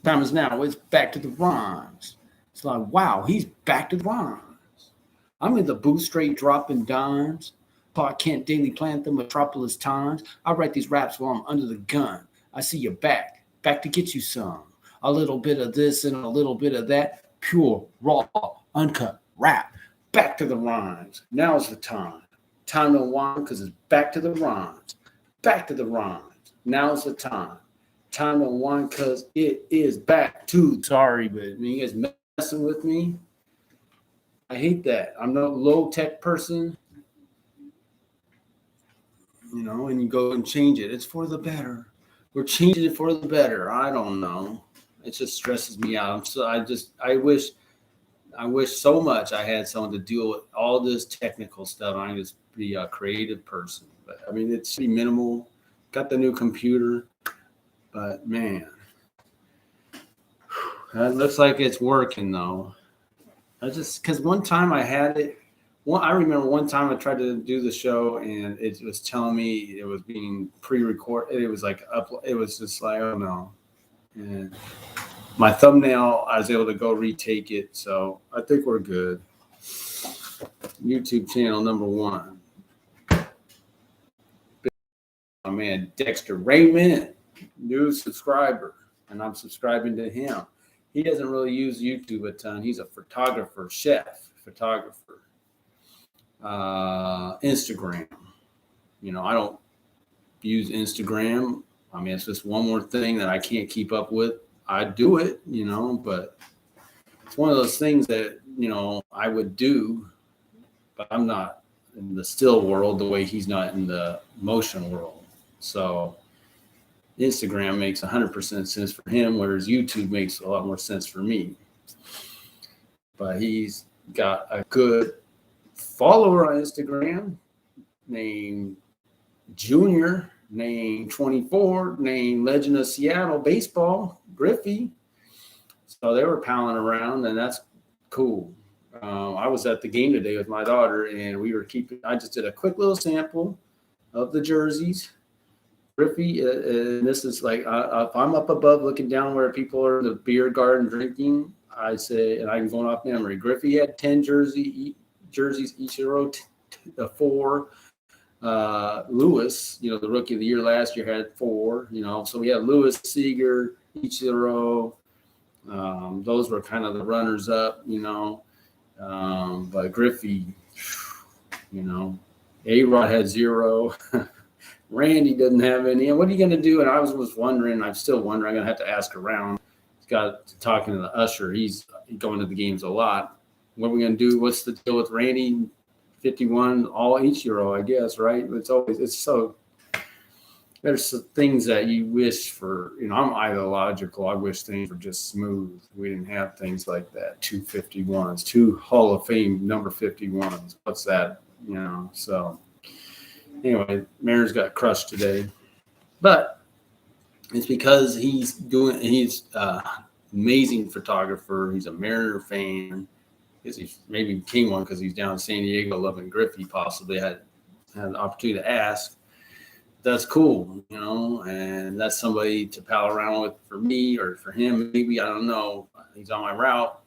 Time is now. It's back to the rhymes. It's like, wow, he's back to the rhymes. I'm in the booth straight dropping dimes. Clark Kent daily plant the metropolis times. I write these raps while I'm under the gun. I see you back to get you some. A little bit of this and a little bit of that. Pure, raw, uncut rap. Back to the rhymes. Now's the time. Time to unwind because it's back to the rhymes. Back to the rhymes. Now's the time. Time to unwind because it is back to. Sorry, but you guys messing with me. I hate that. I'm no low tech person, and you go and change it. It's for the better. We're changing it for the better. I don't know. It just stresses me out. So I wish so much I had someone to deal with all this technical stuff. I just be a creative person. But I mean, it's pretty minimal. Got the new computer, but man, it looks like it's working though. Because one time I had it. I remember one time I tried to do the show and it was telling me it was being pre-recorded. It was like it was just like, oh no. And my thumbnail, I was able to go retake it. So I think we're good. YouTube channel number 1. My man, Dexter Raymond, new subscriber. And I'm subscribing to him. He doesn't really use YouTube a ton. He's a photographer, photographer. Instagram. I don't use Instagram. I mean, it's just one more thing that I can't keep up with. I do it, but it's one of those things that, I would do, but I'm not in the still world the way he's not in the motion world. So Instagram makes 100% sense for him, whereas YouTube makes a lot more sense for me. But he's got a good follower on Instagram named Junior, named 24, named Legend of Seattle Baseball, Griffey. So they were palling around, and that's cool. I was at the game today with my daughter, and I just did a quick little sample of the jerseys. Griffey, and this is like, if I'm up above looking down where people are in the beer garden drinking, I say, and I'm going off memory, Griffey had 10 jerseys, Ichiro 4. Lewis, the rookie of the year last year, had 4. So we had Lewis, Seager, Ichiro. Those were kind of the runners up, but Griffey, A-Rod had 0. Randy doesn't have any. And what are you going to do? And I was wondering, I'm still wondering, I'm going to have to ask around. He's got talking to the usher. He's going to the games a lot. What are we going to do? What's the deal with Randy? 51, all Ichiro, I guess, right? There's things that you wish for, I'm ideological. I wish things were just smooth. We didn't have things like that. 251s, 2 Hall of Fame number 51s. What's that? So anyway, Mariners got crushed today, but it's because he's amazing photographer. He's a Mariner fan. He maybe became one because he's down in San Diego loving Griffey, possibly had an opportunity to ask. That's cool, and that's somebody to pal around with for me or for him. Maybe, I don't know. He's on my route,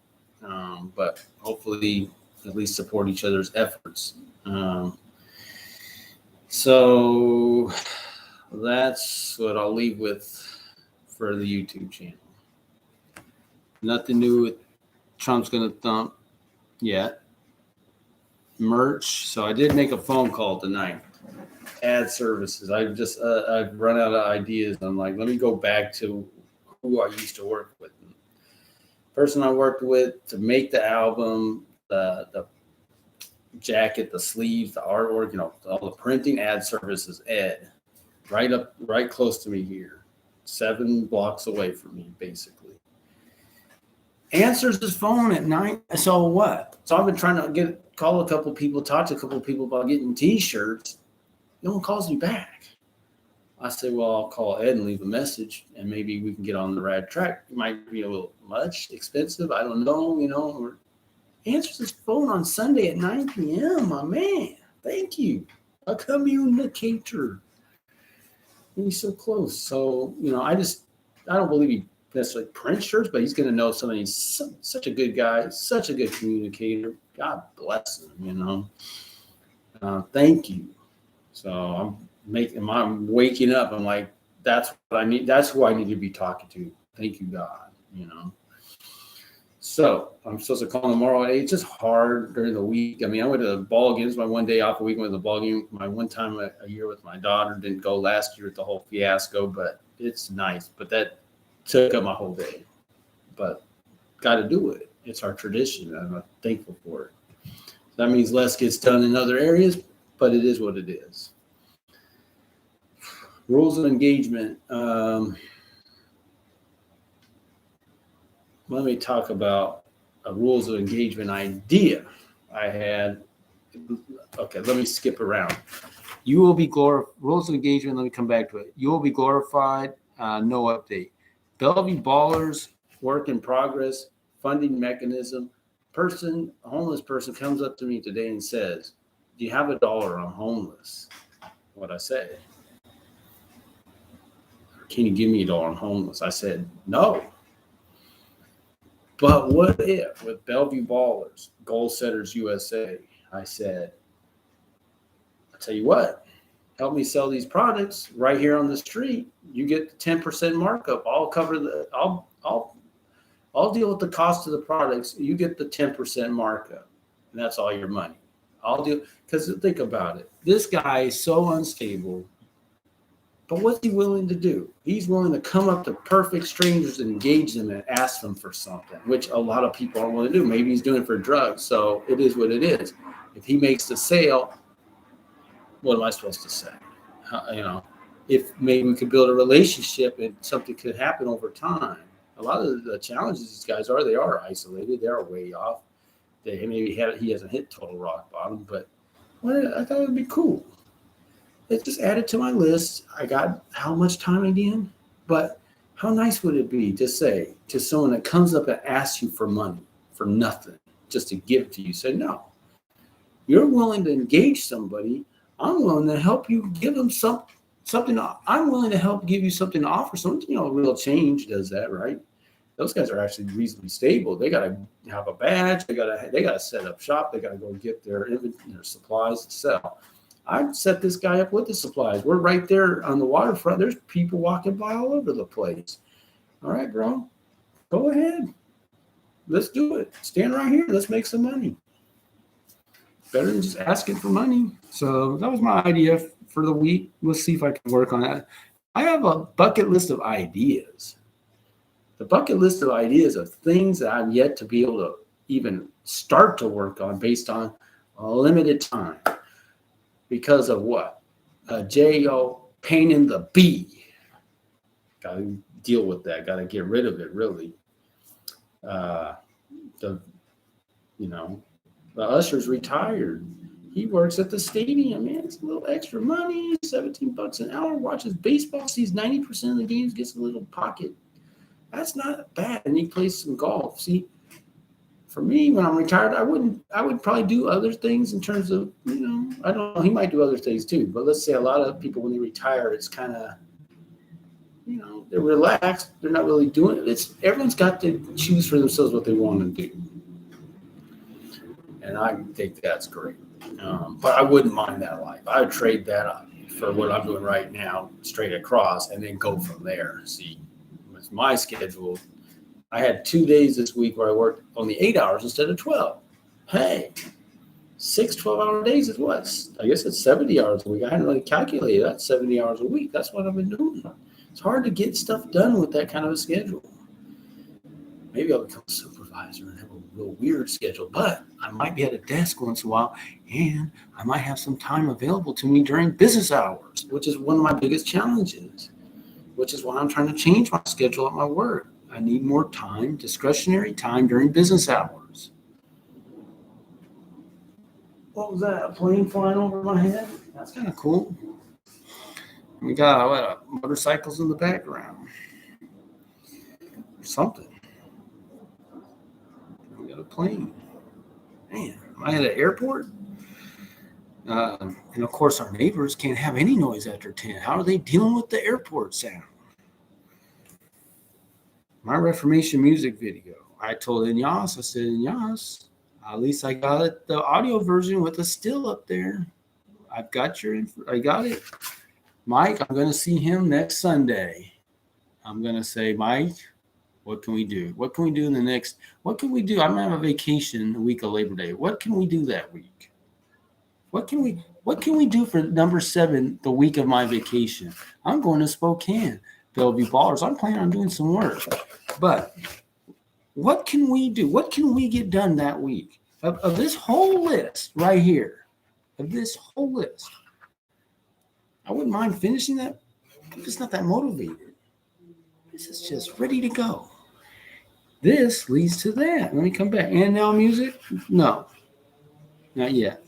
but hopefully at least support each other's efforts. So that's what I'll leave with for the YouTube channel. Nothing new with Trump's going to thump yet. Merch. So I did make a phone call tonight. Ad services. I've run out of ideas. I'm like, let me go back to who I used to work with. Person I worked with to make the album, the jacket, the sleeves, the artwork, all the printing. Ad services. Ed, right close to me here, 7 blocks away from me, basically. Answers his phone at 9. So what? So I've been trying to call a couple people, talk to a couple people about getting T-shirts. No one calls me back. I say, well, I'll call Ed and leave a message, and maybe we can get on the right track. It might be a little much expensive. I don't know, Or answers his phone on Sunday at 9 p.m., my man. Thank you. How come you in the cater? He's so close. So, I don't believe he necessarily print shirts, but he's going to know somebody. He's such a good guy, such a good communicator. God bless him, thank you. So I'm waking up. I'm like, that's what I need. That's who I need to be talking to. Thank you, God, So I'm supposed to call tomorrow. It's just hard during the week. I mean, I went to the ball games. My one day off a week, went to the ball game. My one time a year with my daughter. Didn't go last year with the whole fiasco, but it's nice. But that took up my whole day. But got to do it. It's our tradition. I'm thankful for it. That means less gets done in other areas, but it is what it is. Rules of engagement. Let me talk about a rules of engagement idea I had. Okay, let me skip around. You will be rules of engagement. Let me come back to it. You will be glorified. No update. Bellevue Ballers, work in progress, funding mechanism. A homeless person comes up to me today and says, "Do you have $1? I'm homeless." What I said, "Can you give me $1? I'm homeless." I said, "No." But what if with Bellevue Ballers, Goal Setters USA, I said, "I'll tell you what, help me sell these products right here on the street. You get the 10% markup. I'll deal with the cost of the products. You get the 10% markup, and that's all your money. I'll do." Because think about it. This guy is so unstable. But what's he willing to do? He's willing to come up to perfect strangers and engage them and ask them for something, which a lot of people aren't willing to do. Maybe he's doing it for drugs. So it is what it is. If he makes the sale, what am I supposed to say? If maybe we could build a relationship and something could happen over time. A lot of the challenges these guys they are isolated. They are way off. He hasn't hit total rock bottom, but I thought it would be cool. Let's just add it to my list. I got how much time again? But how nice would it be to say to someone that comes up and asks you for money for nothing, just to give to you? Say, no, you're willing to engage somebody. I'm willing to help you give them something. I'm willing to help give you something to offer. Something, Real Change does that, right? Those guys are actually reasonably stable. They got to have a badge. They got to set up shop. They got to go get their supplies to sell. I'd set this guy up with the supplies. We're right there on the waterfront. There's people walking by all over the place. All right, bro, go ahead. Let's do it. Stand right here. Let's make some money. Better than just asking for money. So that was my idea for the week. We'll see if I can work on that. I have a bucket list of ideas. The bucket list of ideas of things that I'm yet to be able to even start to work on based on a limited time. Because of what? J.O. pain in the B. Got to deal with that. Got to get rid of it, really. The usher's retired. He works at the stadium, man. It's a little extra money, $17 an hour, watches baseball, sees 90% of the games, gets a little pocket. That's not bad. And he plays some golf. See, for me, when I'm retired, I would probably do other things in terms of, I don't know, he might do other things too. But let's say a lot of people, when they retire, it's kind of, they're relaxed. They're not really doing it. Everyone's got to choose for themselves what they want to do. And I think that's great. But I wouldn't mind that life. I would trade that up for what I'm doing right now, straight across, and then go from there. See, with my schedule, I had 2 days this week where I worked only 8 hours instead of 12. Hey, 6 12-hour days is what? I guess it's 70 hours a week. I hadn't really calculated that. 70 hours a week. That's what I've been doing. It's hard to get stuff done with that kind of a schedule. Maybe I'll become a supervisor and have a real weird schedule, but I might be at a desk once in a while, and I might have some time available to me during business hours, which is one of my biggest challenges, which is why I'm trying to change my schedule at my work. I need more time, discretionary time during business hours. What was that? A plane flying over my head? That's kind of cool. We got motorcycles in the background. Something. We got a plane. Man, am I at an airport? And of course, our neighbors can't have any noise after 10. How are they dealing with the airport sound? My Reformation music video. I told Inyas, I said, Inyas, at least I got it, the audio version with the still up there. I got it. Mike, I'm going to see him next Sunday. I'm going to say, Mike, what can we do? What can we do what can we do? I'm going to have a vacation the week of Labor Day. What can we do that week? What can we do for number 7 the week of my vacation? I'm going to Spokane. Bellevue Ballers. I'm planning on doing some work. But what can we do? What can we get done that week? Of this whole list right here. Of this whole list. I wouldn't mind finishing that. I'm just not that motivated. This is just ready to go. This leads to that. Let me come back. And now music? No. Not yet.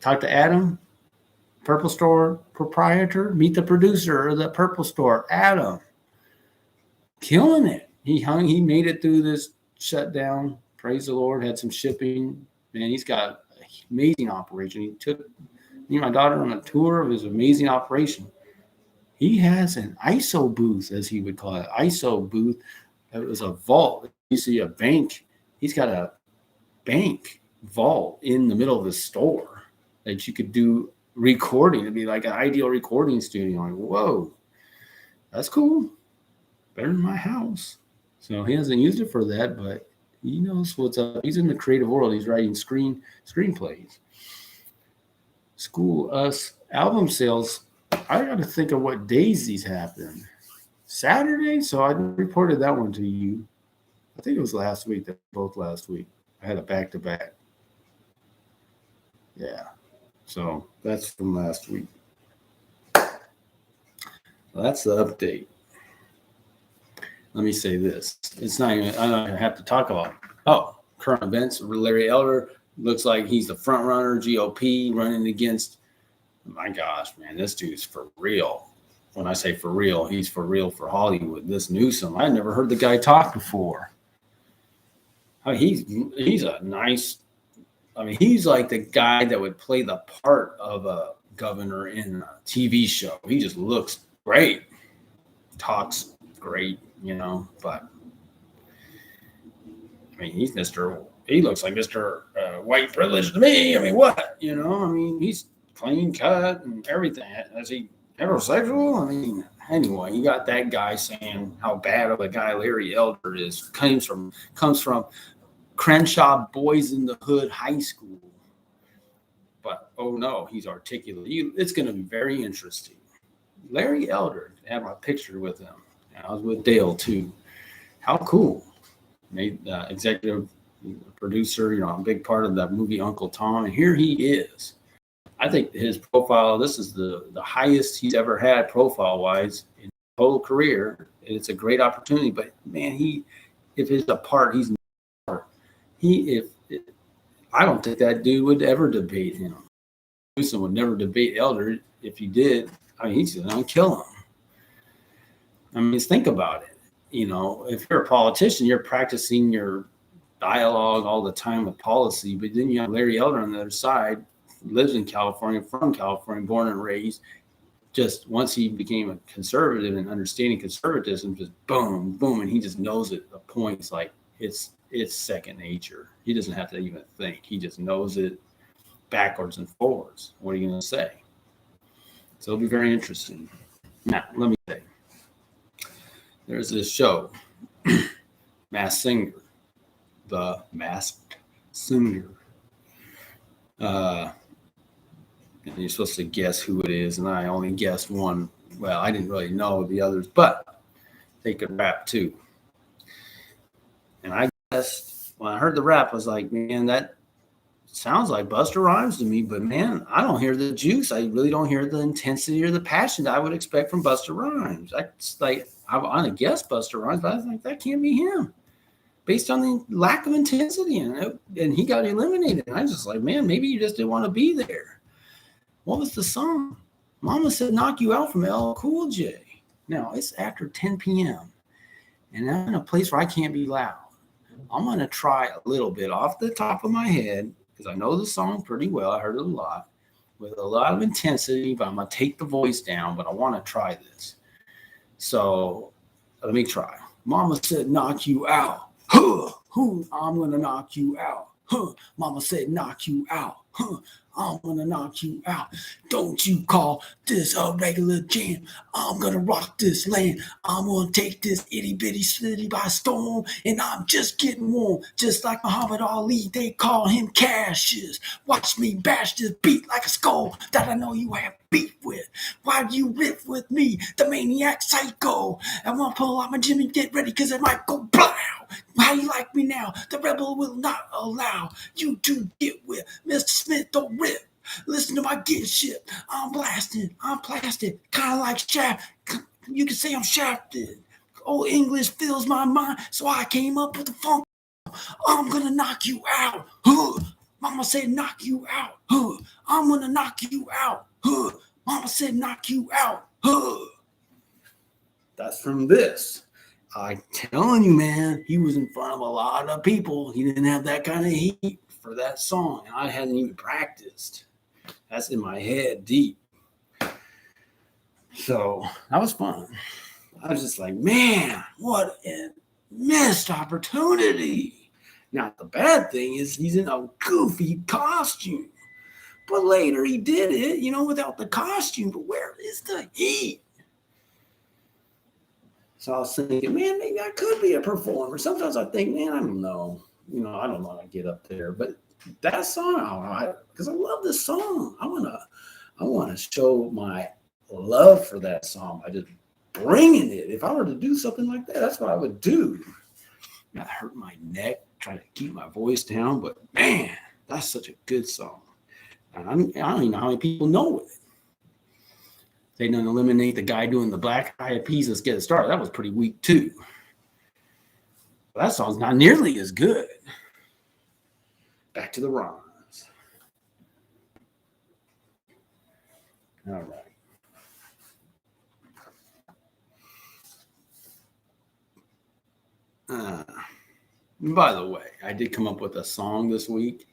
Talk to Adam, Purple Store proprietor. Meet the producer of the Purple Store, Adam. Killing it. He made it through this shutdown. Praise the Lord. Had some shipping. Man, he's got an amazing operation. He took me and my daughter on a tour of his amazing operation. He has an ISO booth, as he would call it. ISO booth. It was a vault. You see a bank. He's got a bank vault in the middle of the store that you could do recording. It'd be like an ideal recording studio. Like, whoa, that's cool. Better than my house. So he hasn't used it for that, but he knows what's up. He's in the creative world. He's writing screenplays. Album sales. I got to think of what days these happen. Saturday. So I reported that one to you. I think it was last week. Both last week. I had a back-to-back. Yeah. So that's from last week. Well, that's the update. Let me say this. It's not even, I don't have to talk about, current events. Larry Elder looks like he's the front runner, GOP, running against, my gosh, man, this dude's for real. When I say for real, he's for real for Hollywood. This Newsom, I never heard the guy talk before. He's a nice, he's like the guy that would play the part of a governor in a TV show. He just looks great, talks great, but he looks like Mr. White privilege to me. What? He's clean cut and everything. Is he heterosexual? Anyway, you got that guy saying how bad of a guy Larry Elder is. Comes from Crenshaw Boys in the Hood High School. But, oh no, he's articulate. It's going to be very interesting. Larry Elder, I have my picture with him. And I was with Dale, too. How cool. Made executive producer, a big part of that movie Uncle Tom. And here he is. I think his profile, this is the highest he's ever had profile-wise in his whole career. It's a great opportunity. But, man, if he's a part, he's not. I don't think that dude would ever debate him. Newsom would never debate Elder. If he did, he's going to kill him. Think about it. If you're a politician, you're practicing your dialogue all the time with policy, but then you have Larry Elder on the other side, lives in California, from California, born and raised. Just once he became a conservative and understanding conservatism, just boom, boom, and he just knows it. The point's like it's second nature. He doesn't have to even think. He just knows it backwards and forwards. What are you going to say? So it'll be very interesting. Now, let me say, there's this show, Masked Singer, The Masked Singer. And you're supposed to guess who it is, and I only guessed one. Well, I didn't really know the others, but they could rap too. And I guessed, when I heard the rap, I was like, man, that sounds like Busta Rhymes to me, but man, I don't hear the juice. I really don't hear the intensity or the passion that I would expect from Busta Rhymes. I want to guess Busta Rhymes, but I was like, that can't be him based on the lack of intensity in it. And he got eliminated. And I was just like, man, maybe you just didn't want to be there. What was the song? Mama Said Knock You Out from LL Cool J. Now, it's after 10 p.m. and I'm in a place where I can't be loud. I'm going to try a little bit off the top of my head because I know the song pretty well. I heard it a lot. with a lot of intensity, but I'm going to take the voice down, but I want to try this. So let me try. Mama said, knock you out. Huh. I'm going to knock you out. Huh. Mama said, knock you out. Huh. I'm gonna knock you out. Don't you call this a regular jam. I'm gonna rock this land. I'm gonna take this itty bitty city by storm. And I'm just getting warm. Just like Muhammad Ali, they call him Cassius. Watch me bash this beat like a skull that I know you have beef with. Why do you riff with me, the maniac psycho? I wanna pull out my Jimmy, get ready, cause it might go blow. How you like me now? The rebel will not allow you to get with Mr. Smith. Don't rip. Listen to my get shit. I'm blasting. I'm plastic. Kind of like shaft. You can say I'm shafted. Old English fills my mind, so I came up with the funk. I'm gonna knock you out. Huh. Mama said knock you out. Huh. I'm gonna knock you out. Huh. Mama said knock you out. Huh. That's from this. I'm telling you, man, he was in front of a lot of people. He didn't have that kind of heat for that song, and I hadn't even practiced. That's in my head deep. So that was fun. I was just like, man, what a missed opportunity. Now, the bad thing is he's in a goofy costume. But later he did it, without the costume. But where is the heat? So I was thinking, man, maybe I could be a performer. Sometimes I think, man, I don't know. I don't know how to get up there. But that song, because I love this song. I want to show my love for that song by just bringing it. If I were to do something like that, that's what I would do. That hurt my neck, trying to keep my voice down. But, man, that's such a good song. And I don't even know how many people know it. They didn't eliminate the guy doing the Black Eyed Peas. Let's get it started. That was pretty weak, too. But that song's not nearly as good. Back to the rhymes. All right. By the way, I did come up with a song this week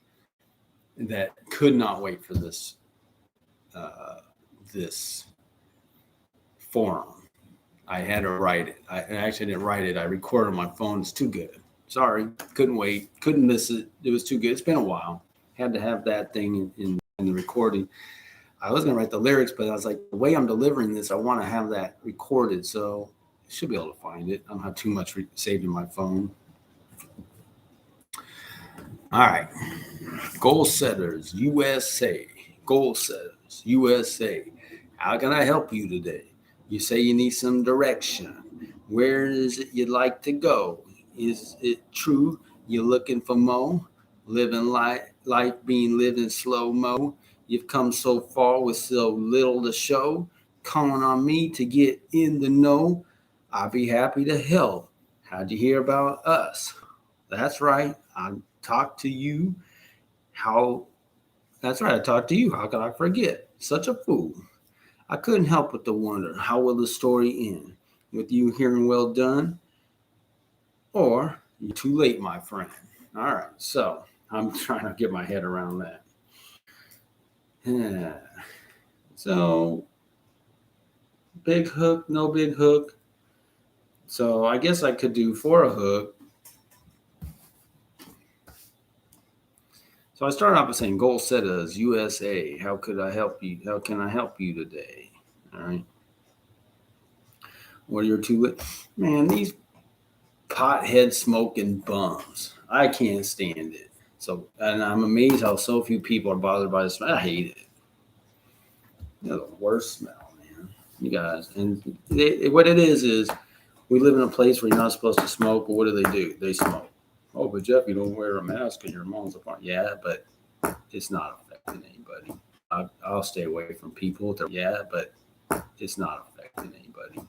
that could not wait for this forum. I had to write it. I actually didn't write it. I recorded on my phone. It's too good. Sorry, couldn't wait. Couldn't miss it. It was too good. It's been a while. Had to have that thing in the recording. I was going to write the lyrics, but I was like, the way I'm delivering this, I want to have that recorded. So I should be able to find it. I don't have too much saved in my phone. All right. Goal Setters USA. Goal Setters USA. How can I help you today? You say you need some direction. Where is it you'd like to go? Is it true you're looking for more? Living life being lived in slow-mo. You've come so far with so little to show. Calling on me to get in the know. I'll be happy to help. How'd you hear about us? That's right. I talked to you. That's right. I talked to you. How could I forget? Such a fool. I couldn't help but to wonder, how will the story end? With you hearing well done? Or you're too late, my friend. All right. So I'm trying to get my head around that. Yeah. So big hook, no big hook. So I guess I could do for a hook. So I started off by saying, Goal Setters USA. How could I help you? How can I help you today? All right. What are your two? Man, these pothead smoking bums. I can't stand it. So, and I'm amazed how so few people are bothered by this. I hate it. The worst smell, man. You guys, and what it is we live in a place where you're not supposed to smoke. But what do? They smoke. Oh, but Jeff, you don't wear a mask and your mom's apart. Yeah, but it's not affecting anybody. I'll stay away from people. Yeah, but it's not affecting anybody.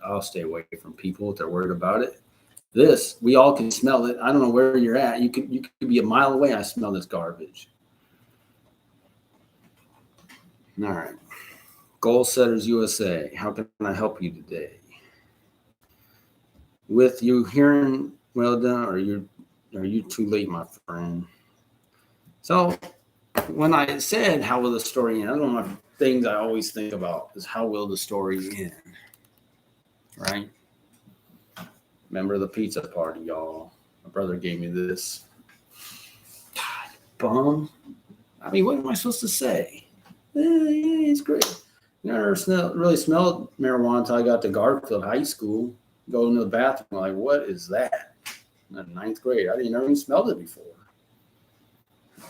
I'll stay away from people if they're worried about it. This, we all can smell it. I don't know where you're at. You could be a mile away. I smell this garbage. All right. Goal Setters USA. How can I help you today? With you hearing well done, or are you too late, my friend? So when I said how will the story end, one of my things I always think about is how will the story end, right? Remember the pizza party, y'all. My brother gave me this. Bum. I mean, what am I supposed to say? Yeah, it's great. You never really smelled marijuana until I got to Garfield High School. Go into the bathroom, like, what is that? In the ninth grade, I didn't even smelled it before.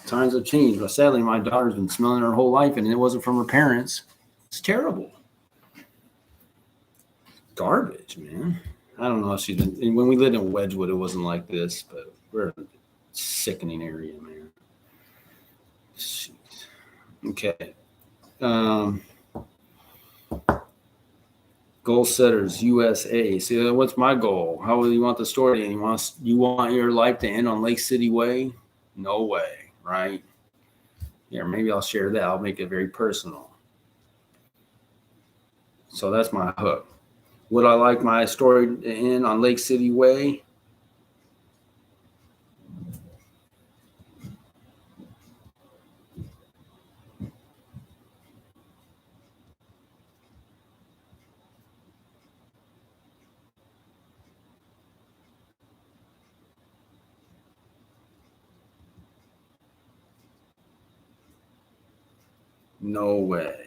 Times have changed, but sadly, my daughter's been smelling her whole life, and it wasn't from her parents. It's terrible. Garbage, man. I don't know if she's been. When we lived in Wedgwood, it wasn't like this, but we're in a sickening area, man. Jeez. Okay. Goal setters USA. See, what's my goal? How will you want the story to end? You want your life to end on Lake City Way? No way, right? Yeah, maybe I'll share that. I'll make it very personal. So that's my hook. Would I like my story to end on Lake City Way? No way.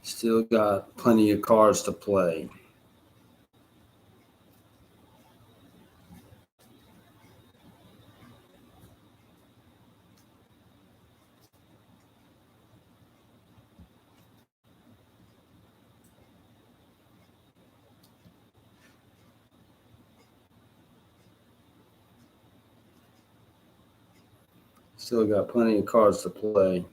Still got plenty of cards to play. Still got plenty of cards to play.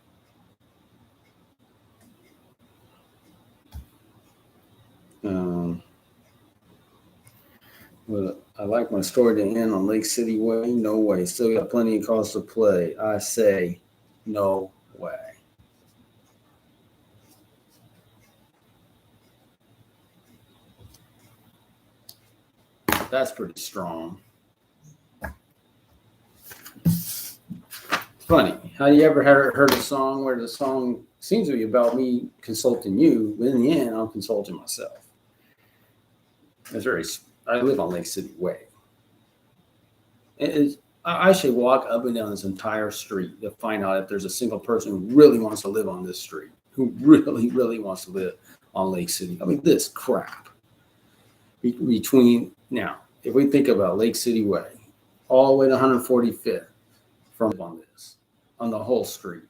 But I like my story to end on Lake City Way. No way. Still got plenty of cards to play. I say, no way. That's pretty strong. Funny. Have you ever heard a song where the song seems to be about me consulting you, but in the end, I'm consulting myself? It's very. I live on Lake City Way. I should walk up and down this entire street to find out if there's a single person who really wants to live on this street, who really, really wants to live on Lake City. I mean, this crap. Between now, if we think about Lake City Way, all the way to 145th from on this, on the whole street.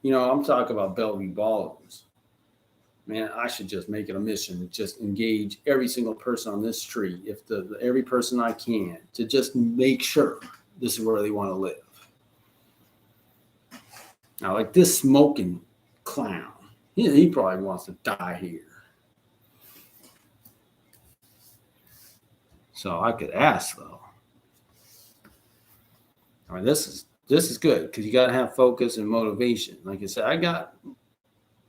You know, I'm talking about Bellevue Ballrooms. Man, I should just make it a mission to just engage every single person on this street, if every person I can, to just make sure this is where they want to live. Now, like this smoking clown, he probably wants to die here. So I could ask though. I mean, this is good because you got to have focus and motivation. Like I said, I got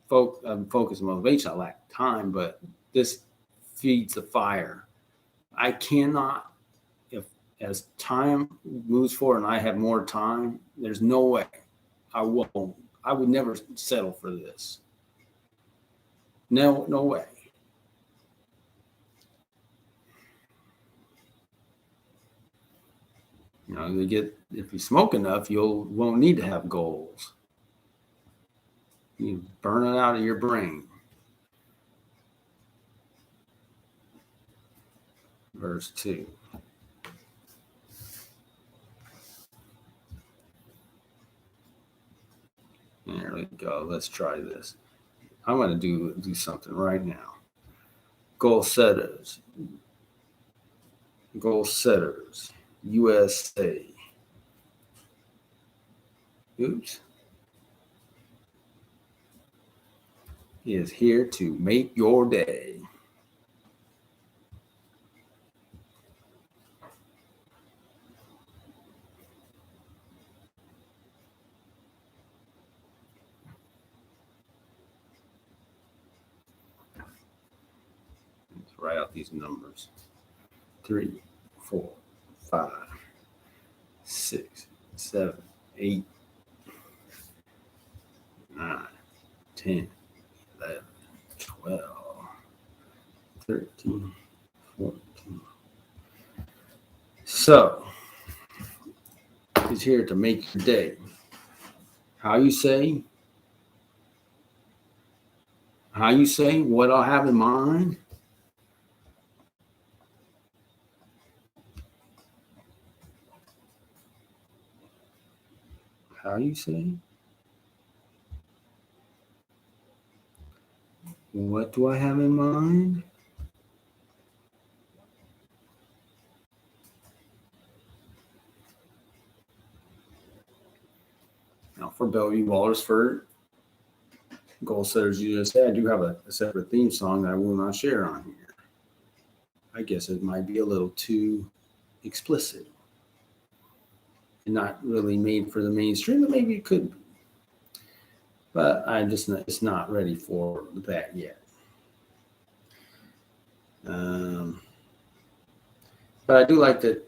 focus and motivation. I lack time, but this feeds the fire. I cannot, if as time moves forward and I have more time, there's no way I won't. I would never settle for this. No way. You know, if you smoke enough, won't need to have goals. You burn it out of your brain. Verse 2. There we go. Let's try this. I'm going to do something right now. Goal setters. Goal setters. USA. Oops. Is here to make your day. Write out these numbers. 3, 4, 5, 6, 7, 8, 9, 10, 11, 12, 13, 14. So, he's here to make your day. How you say, what I have in mind? How you say? What do I have in mind? Now for Bellevue Waltersford, Goal Setters USA, I do have a separate theme song that I will not share on here. I guess it might be a little too explicit and not really made for the mainstream, but maybe it could be. But it's not ready for that yet. But I do like to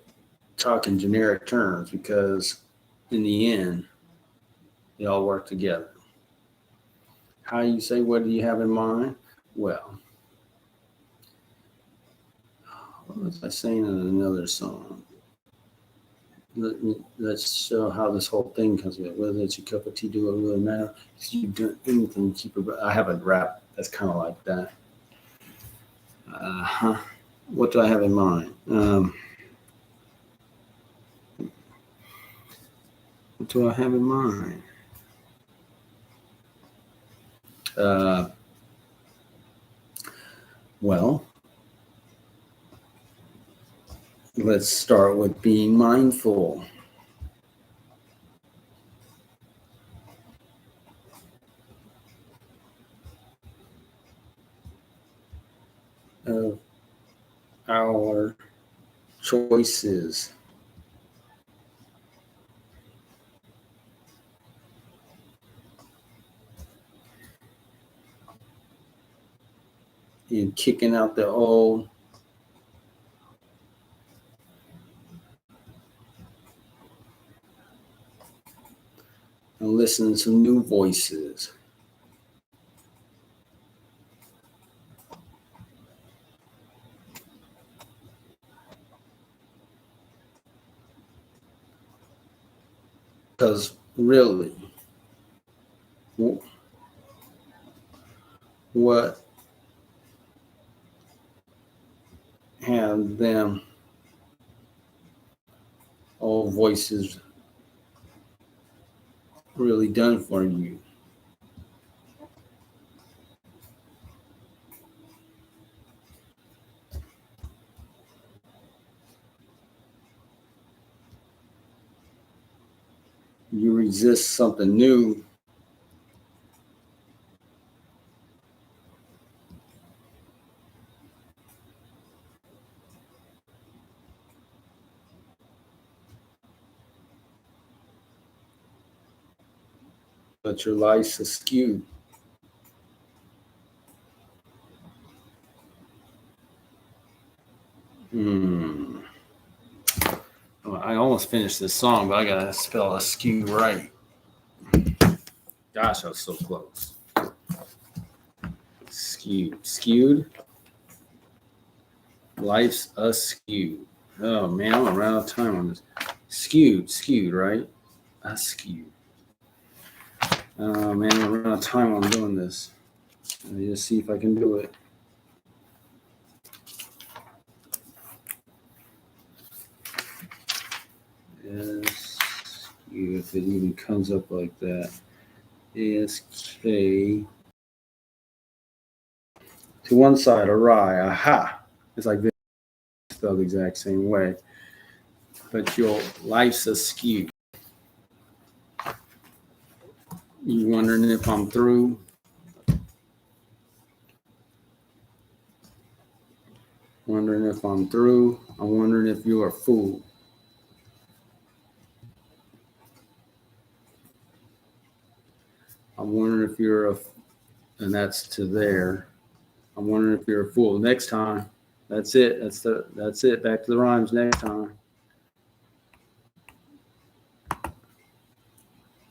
talk in generic terms because in the end, they all work together. How you say, what do you have in mind? Well, what was I saying in another song? Let's show how this whole thing comes together. Whether it's your cup of tea, do it really matter? If you do anything, keep it. I have a rap that's kind of like that. What do I have in mind? What do I have in mind? Well, let's start with being mindful. Of our choices. And kicking out the old. And listening to new voices. Because really, what have them old voices really done for you? You resist something new. But your life's askew. I almost finished this song, but I gotta spell askew right. Gosh, I was so close. Skewed. Life's askew. Oh man, I'm gonna run out of time on this. Skewed, right? Askew. Oh man, I'm gonna run out of time on doing this. Let me just see if I can do it. If it even comes up like that. ASK to one side, awry, aha. It's like this, spelled the exact same way. But your life's askew. You wondering if I'm through? Wondering if I'm through? I'm wondering if you're a fool. I'm wondering if you're and that's to there. I'm wondering if you're a fool. Next time, That's it. That's it. Back to the rhymes next time.